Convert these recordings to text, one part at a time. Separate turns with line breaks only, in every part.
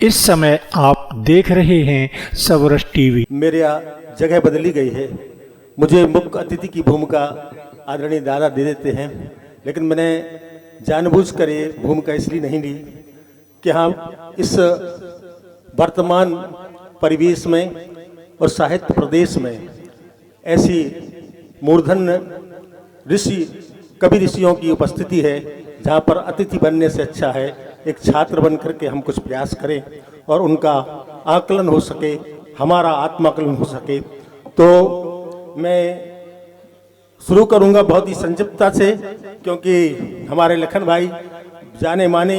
इस समय आप देख रहे हैं सबरस टीवी।
मेरे यहाँ जगह बदली गई है। मुझे मुख्य अतिथि की भूमिका आदरणीय दादा दे देते हैं, लेकिन मैंने जानबूझकर ये भूमिका इसलिए नहीं ली कि हम इस वर्तमान परिवेश में और साहित्य प्रदेश में ऐसी मूर्धन्य ऋषि कवि ऋषियों की उपस्थिति है जहाँ पर अतिथि बनने से अच्छा है एक छात्र बन करके हम कुछ प्रयास करें और उनका आकलन हो सके, हमारा आत्माकलन हो सके। तो मैं शुरू करूंगा बहुत ही संक्षिप्तता से, क्योंकि हमारे लखन भाई जाने माने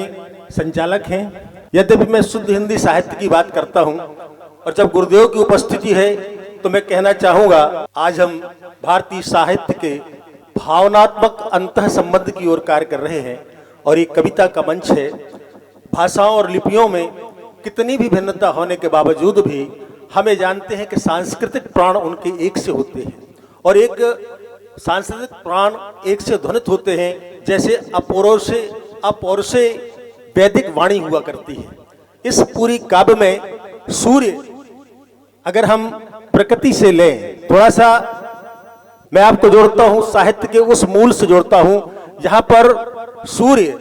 संचालक हैं। यद्यपि मैं शुद्ध हिंदी साहित्य की बात करता हूं और जब गुरुदेव की उपस्थिति है तो मैं कहना चाहूँगा आज हम भारतीय साहित्य के भावनात्मक अंतः संबंध की ओर कार्य कर रहे हैं और ये कविता का मंच है। भाषाओं और लिपियों में कितनी भी भिन्नता होने के बावजूद भी हमें जानते हैं कि सांस्कृतिक प्राण उनके एक से होते हैं और एक सांस्कृतिक प्राण एक से ध्वनित होते हैं, जैसे अपौरुषे वैदिक वाणी हुआ करती है। इस पूरी काव्य में सूर्य अगर हम प्रकृति से लें, थोड़ा सा मैं आपको जोड़ता हूं साहित्य के उस मूल से जोड़ता हूं जहां पर सूर्य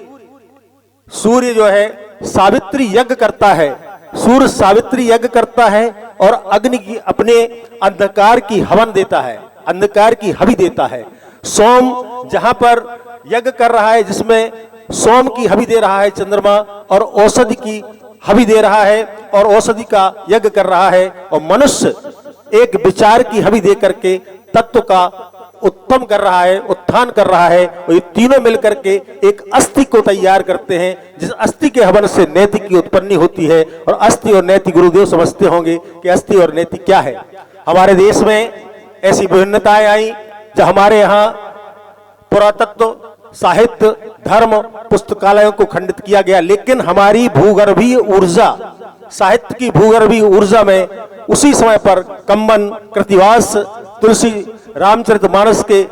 जो है सावित्री यज्ञ करता है, सूर्य सावित्री यज्ञ करता है और अग्नि की अपने अंधकार की हवन देता है, अंधकार की हवि देता है। सोम जहां पर यज्ञ कर रहा है, जिसमें सोम की हवि दे रहा है चंद्रमा, और औषधि की हवि दे रहा है और औषधि का यज्ञ कर रहा है, और मनुष्य एक विचार की हवि दे करके तत्व का उत्तम कर रहा है, उत्थान कर रहा है। और ये तीनों मिलकर के एक अस्थि को तैयार करते हैं, जिस अस्थि के हवन से नैतिक की उत्पत्ति होती है। और अस्थि और नैतिक गुरुदेव समझते होंगे कि अस्थि और नैतिक क्या है। हमारे देश में ऐसी विभिन्नताएं आई जो हमारे यहाँ पुरातत्व, साहित्य, धर्म, पुस्तकालयों को खंडित किया गया, लेकिन हमारी भूगर्भीय ऊर्जा, साहित्य की भूगर्भीय ऊर्जा में उसी समय पर कंबन, कृतिवास, तुलसी, रामचरितमानस के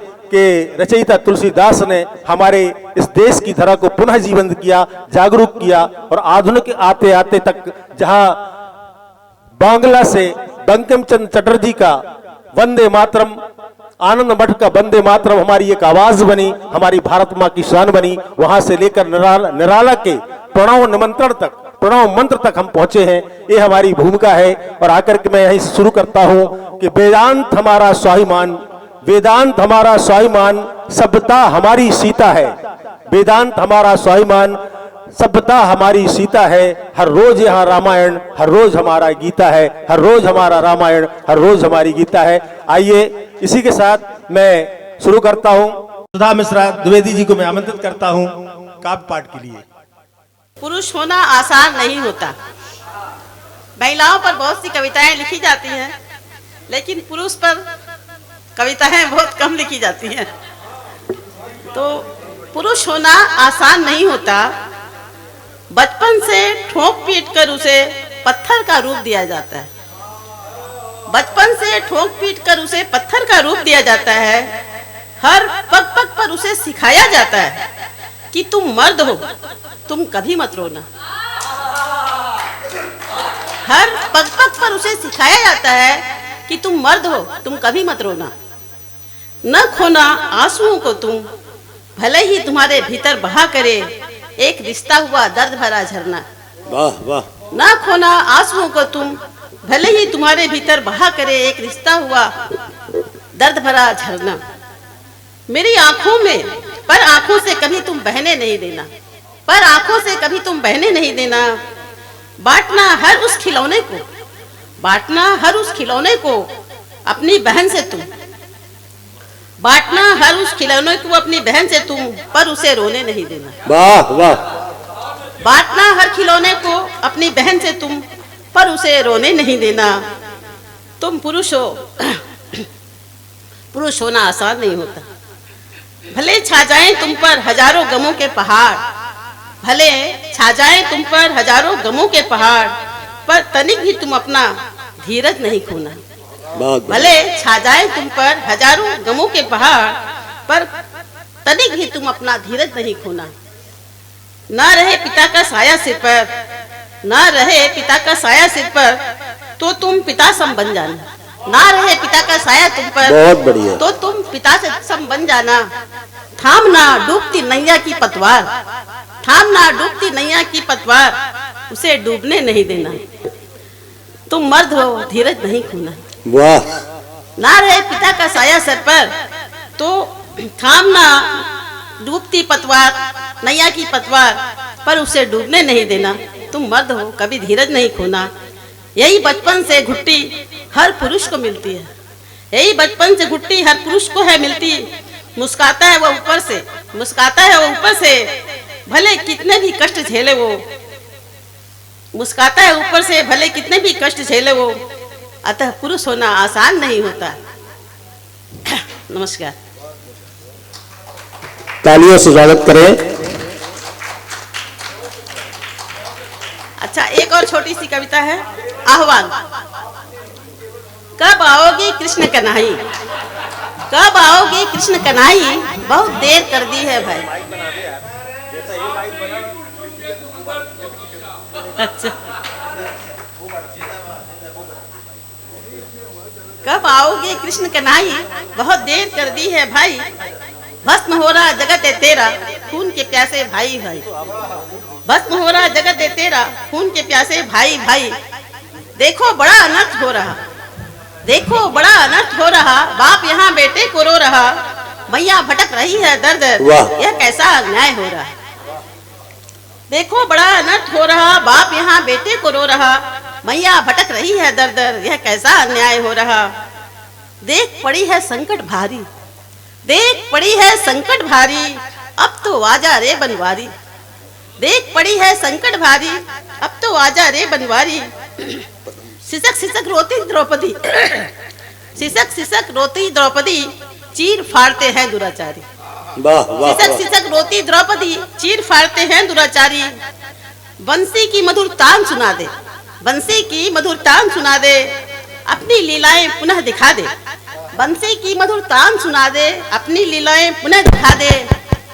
रचयिता तुलसीदास ने हमारे इस देश की धरा को पुनः जीवंत किया, जागरूक किया। और आधुनिक आते आते तक जहां बांग्ला से बंकिम चंद्र चटर्जी का वंदे मातरम, आनंद मठ का वंदे मातरम हमारी एक आवाज बनी, हमारी भारत माँ की शान बनी, वहां से लेकर निराला के प्रणव निमंत्रण तक, प्रणव मंत्र तक हम पहुंचे हैं। ये हमारी भूमिका है। और आकर के मैं यहीं शुरू करता हूं कि वेदांत हमारा स्वाभिमान, वेदांत हमारा स्वाभिमान, सभ्यता हमारी सीता है। वेदांत हमारा स्वाभिमान, सभ्यता हमारी सीता है। हर रोज यहाँ रामायण, हर रोज हमारा गीता है, हर रोज हमारा रामायण, हर रोज हमारी गीता है। आइए इसी के साथ मैं शुरू करता हूँ। सुधा मिश्रा द्विवेदी जी को मैं आमंत्रित करता हूँ काव्य पाठ के लिए।
पुरुष होना आसान नहीं होता। महिलाओं पर बहुत सी कविताएं लिखी जाती हैं, लेकिन पुरुष पर कविताएं बहुत कम लिखी जाती हैं। तो पुरुष होना आसान नहीं होता। बचपन से ठोक पीट कर उसे पत्थर का रूप दिया जाता है। बचपन से ठोक पीट कर उसे पत्थर का रूप दिया जाता है। हर पग पग पर उसे सिखाया जाता है कि तुम मर्द हो, तुम कभी मत रोना। हर पग पग पर उसे सिखाया जाता है कि तुम मर्द हो, तुम कभी मत रोना। न खोना आंसुओं को तुम, भले ही तुम्हारे भीतर बहा करे एक रिश्ता हुआ दर्द भरा झरना।
वाह वाह।
न खोना आंसुओं को तुम, भले ही तुम्हारे भीतर बहा करे एक रिश्ता हुआ दर्द भरा झरना। मेरी आंखों में, पर आंखों से कभी तुम बहने नहीं देना, पर आंखों से कभी तुम बहने नहीं देना। बांटना हर उस खिलौने को, बांटना हर उस खिलौने को अपनी बहन से तुम, बांटना हर उस खिलौने को अपनी बहन से तुम, पर उसे रोने नहीं देना।
वाह वाह।
बांटना हर खिलौने को अपनी बहन से तुम, पर उसे रोने नहीं देना। तुम पुरुष हो, पुरुष होना आसान नहीं होता। भले छा जाएं तुम पर हजारों गमों के पहाड़, भले छा जाएं तुम पर हजारों गमों के पहाड़, पर तनिक भी तुम अपना धीरज नहीं खोना। भले छा जाएं तुम पर हजारों गमों के पहाड़, पर तनिक भी तुम अपना धीरज नहीं खोना। ना रहे पिता का साया सिर पर, ना रहे पिता का साया सिर पर तो तुम पिता सम बन जाना। ना रहे पिता का साया तुम पर
बहुत बढ़िया।
तो तुम पिता से सम बन जाना। थामना डूबती नैया की पतवार, थामना डूबती नैया की पतवार, उसे डूबने नहीं देना। तुम मर्द हो धीरज नहीं खोना।
वाह।
ना रहे पिता का साया सर पर तो थामना डूबती पतवार नैया की पतवार, पर उसे डूबने नहीं देना। तुम मर्द हो कभी धीरज नहीं खोना। यही बचपन से घुट्टी हर पुरुष को मिलती है, यही बचपन से घुट्टी हर पुरुष को है मिलती। मुस्काता है वो ऊपर से, मुस्काता है वो ऊपर से, भले कितने भी कष्ट झेले वो, मुस्काता है ऊपर से भले कितने भी कष्ट झेले वो। अतः पुरुष होना आसान नहीं होता। नमस्कार।
तालियों से स्वागत करें।
अच्छा, एक और छोटी सी कविता है, आह्वान। कब आओगी कृष्ण कन्हई, कब आओगी कृष्ण कन्हई, बहुत देर कर दी है भाई। अच्छा, कब आओगे कृष्ण कन्हई, बहुत देर कर दी है भाई। भस्म हो रहा जगत है तेरा, खून के प्यासे भाई भाई। भस्म हो रहा जगत है तेरा, खून के प्यासे भाई भाई। देखो बड़ा अनर्थ हो रहा, देखो बड़ा अनर्थ हो रहा, बाप यहाँ बेटे को रो रहा, मैया भटक रही है दर दर, यह कैसा अन्याय हो रहा। देखो बड़ा अनर्थ हो रहा, बाप यहाँ बेटे को रो रहा, मैया भटक रही है दर दर, यह कैसा अन्याय हो रहा। देख पड़ी है संकट भारी, देख पड़ी है संकट भारी, अब तो आजा रे बनवारी। देख पड़ी है संकट भारी, अब तो आजा रे बनवारी। सिसक सिसक रोती द्रौपदी, सिसक सिसक रोती द्रौपदी, चीर फाड़ते हैं दुराचारी। सिसक सिसक रोती द्रौपदी, चीर फाड़ते हैं दुराचारी। बंसी की मधुर तान सुना दे, बंसी की मधुर तान सुना दे, अपनी लीलाएं पुनः दिखा दे। बंसी की मधुर तान सुना दे, अपनी लीलाएं पुनः दिखा दे।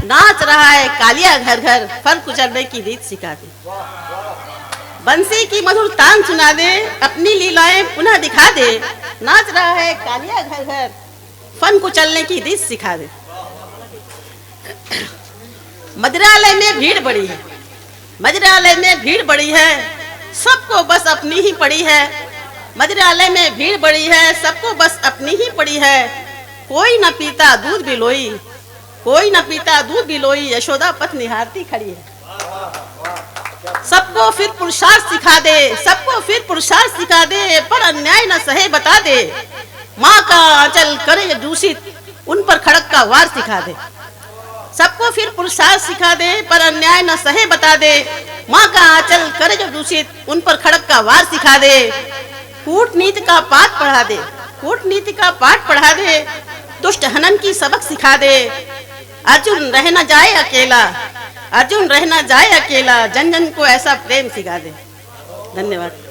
नाच रहा है कालिया घर घर, फल कुचलने की रीत सिखा दे। बंसी की मधुर तान सुना दे, अपनी लीलाएं पुनः दिखा दे। नाच रहा है कालिया घर घर, फन कुचलने की रीत सिखा दे। मदिरालय में भीड़ बड़ी है, मदिरालय में भीड़ बड़ी है, सबको बस अपनी ही पड़ी है। मदिरालय में भीड़ बड़ी है, सबको बस अपनी ही पड़ी है। कोई न पीता दूध बिलोई, कोई न पीता दूध बिलोई, यशोदा पथ निहारती खड़ी है। सबको फिर पुरुषार्थ सिखा दे, सबको फिर पुरुषार्थ सिखा दे, पर अन्याय न सहे बता दे। माँ का आंचल करे दूषित, उन पर खड़क का वार सिखा दे। सबको फिर पुरुषार्थ सिखा दे, पर अन्याय न सहे बता दे। माँ का आंचल करे जो दूषित, उन पर खड़क का वार सिखा दे। कूटनीति का पाठ पढ़ा दे, कूटनीति का पाठ पढ़ा दे, दुष्ट हनन की सबक सिखा दे। अर्जुन रह न जाए अकेला, अर्जुन रह न जाए अकेला, जन जन को ऐसा प्रेम सिखा दे। धन्यवाद।